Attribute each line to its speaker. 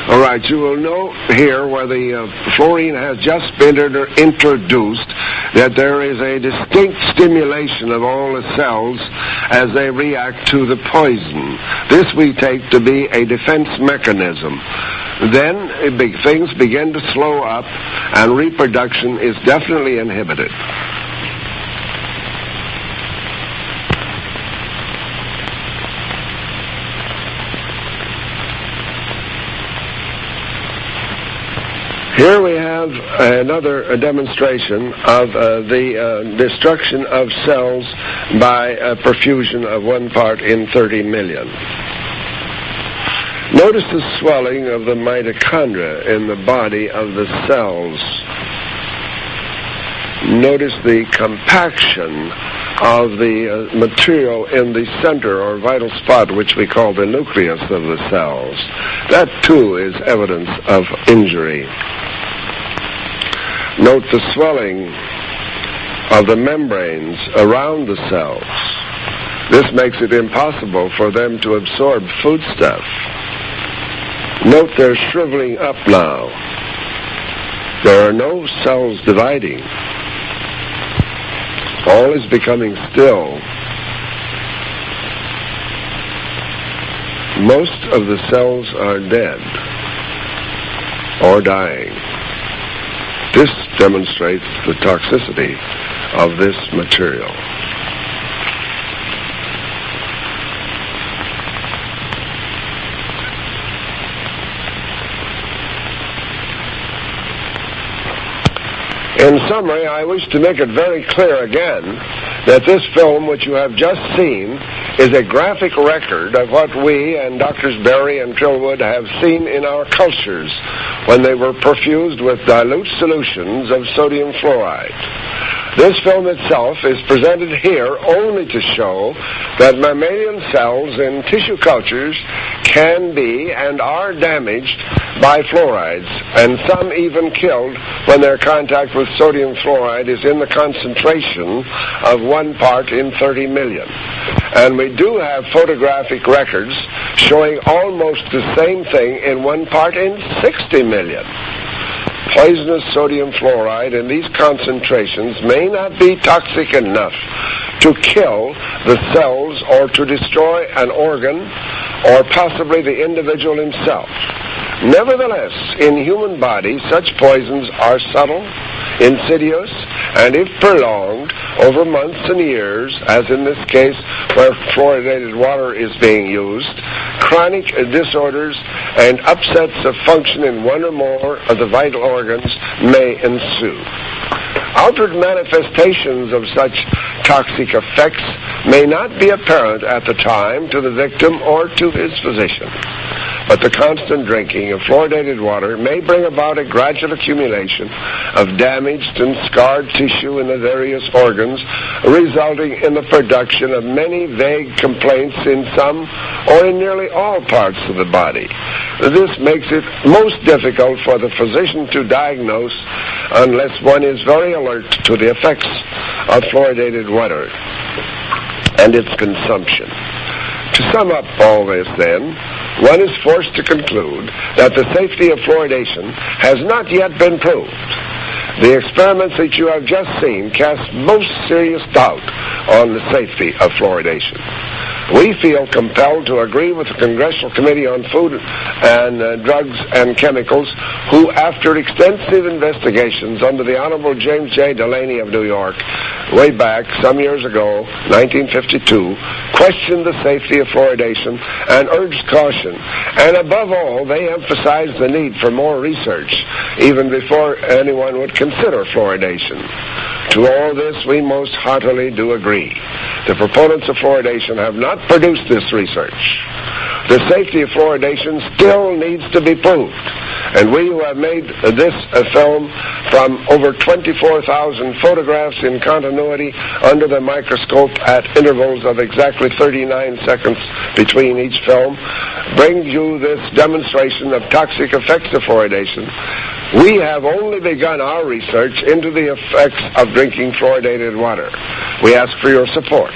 Speaker 1: All right, you will note here where the fluorine has just been introduced that there is a distinct stimulation of all the cells as they react to the poison. This we take to be a defense mechanism. Then things begin to slow up and reproduction is definitely inhibited. Here we have another demonstration of the destruction of cells by perfusion of 1 part in 30 million. Notice the swelling of the mitochondria in the body of the cells. Notice the compaction of the material in the center or vital spot, which we call the nucleus of the cells. That too is evidence of injury. Note the swelling of the membranes around the cells. This makes it impossible for them to absorb foodstuff. Note they're shriveling up now. There are no cells dividing. All is becoming still. Most of the cells are dead or dying. This demonstrates the toxicity of this material. In summary, I wish to make it very clear again that this film, which you have just seen, is a graphic record of what we and Drs. Berry and Trillwood have seen in our cultures when they were perfused with dilute solutions of sodium fluoride. This film itself is presented here only to show that mammalian cells in tissue cultures can be and are damaged by fluorides, and some even killed when their contact with sodium fluoride is in the concentration of 1 part in 30 million. And we do have photographic records showing almost the same thing in 1 part in 60 million. Poisonous sodium fluoride in these concentrations may not be toxic enough to kill the cells or to destroy an organ or possibly the individual himself. Nevertheless, in human bodies, such poisons are subtle, insidious, and if prolonged over months and years, as in this case where fluoridated water is being used, chronic disorders and upsets of function in one or more of the vital organs may ensue. Outward manifestations of such toxic effects may not be apparent at the time to the victim or to his physician, but the constant drinking of fluoridated water may bring about a gradual accumulation of damaged and scarred tissue in the various organs, resulting in the production of many vague complaints in some or in nearly all parts of the body. This makes it most difficult for the physician to diagnose unless one is very alert to the effects of fluoridated water and its consumption. To sum up all this, then, one is forced to conclude that the safety of fluoridation has not yet been proved. The experiments that you have just seen cast most serious doubt on the safety of fluoridation. We feel compelled to agree with the Congressional Committee on Food and Drugs and Chemicals, who, after extensive investigations under the Honorable James J. Delaney of New York, way back some years ago, 1952, questioned the safety of fluoridation and urged caution. And above all, they emphasized the need for more research, even before anyone would consider fluoridation. To all this, we most heartily do agree. The proponents of fluoridation have not produced this research. The safety of fluoridation still needs to be proved. And we who have made this film from over 24,000 photographs in continuity under the microscope at intervals of exactly 39 seconds between each film, bring you this demonstration of toxic effects of fluoridation. We have only begun our research into the effects of drinking fluoridated water. We ask for your support.